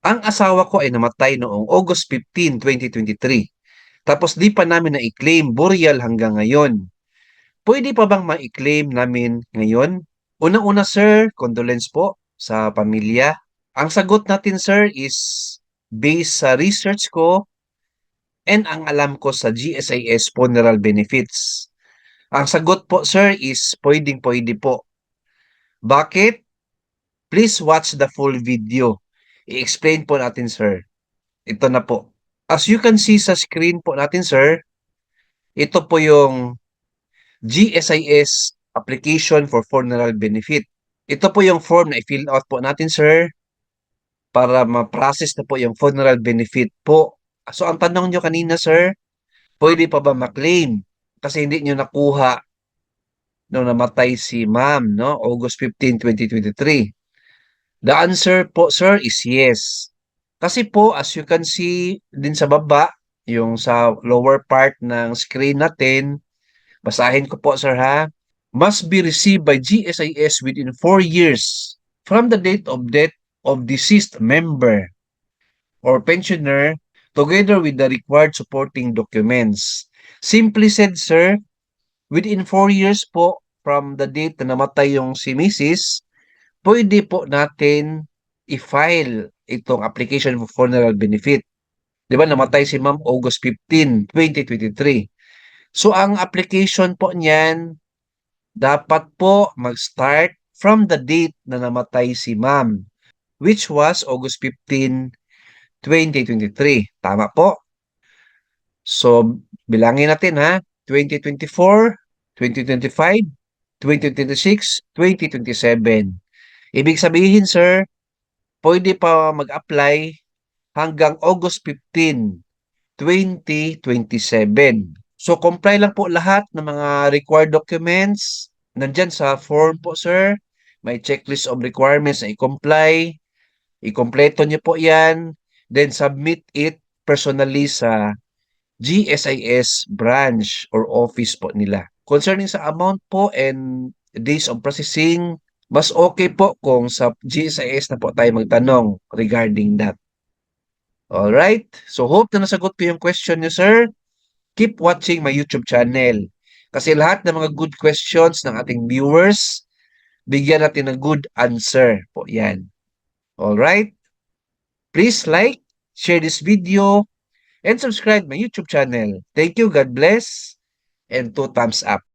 Ang asawa ko ay namatay noong August 15, 2023. Tapos di pa namin na-claim burial hanggang ngayon. Pwede pa bang ma-claim namin ngayon? Unang-una sir, condolence po sa pamilya. Ang sagot natin sir is based sa research ko and ang alam ko sa GSIS funeral benefits. Ang sagot po sir is pwedeng-pwede po. Bakit? Please watch the full video. I-explain po natin sir. Ito na po. As you can see sa screen po natin sir, ito po yung GSIS application for funeral benefit. Ito po yung form na i-fill out po natin sir para ma-process na po yung funeral benefit po. So ang tanong nyo kanina sir, pwede pa ba ma-claim? Kasi hindi nyo nakuha nung namatay si ma'am, no? August 15, 2023. The answer po sir is yes. Kasi po as you can see din sa baba, yung sa lower part ng screen natin, basahin ko po sir ha. Must be received by GSIS within 4 years from the date of death of deceased member or pensioner together with the required supporting documents. Simply said, sir, within 4 years po from the date na namatay yung si Mrs., pwede po natin i-file itong application for funeral benefit. Di ba namatay si Ma'am August 15, 2023. So ang application po niyan, dapat po mag-start from the date na namatay si Ma'am, which was August 15, 2023. Tama po? So, bilangin natin ha. 2024, 2025, 2026, 2027. Ibig sabihin, sir, pwede pa mag-apply hanggang August 15, 2027. So, comply lang po lahat ng mga required documents. Nandyan sa form po, sir. May checklist of requirements na i-comply. I-kompleto niyo po yan. Then, submit it personally sa GSIS branch or office po nila. Concerning sa amount po and days of processing, mas okay po kung sa GSIS na po tayo magtanong regarding that. Alright? So hope na nasagot ko yung question niyo, sir. Keep watching my YouTube channel. Kasi lahat ng mga good questions ng ating viewers, bigyan natin ng good answer po yan. Alright? Please like, share this video, and subscribe my YouTube channel. Thank you, God bless, and 2 thumbs up.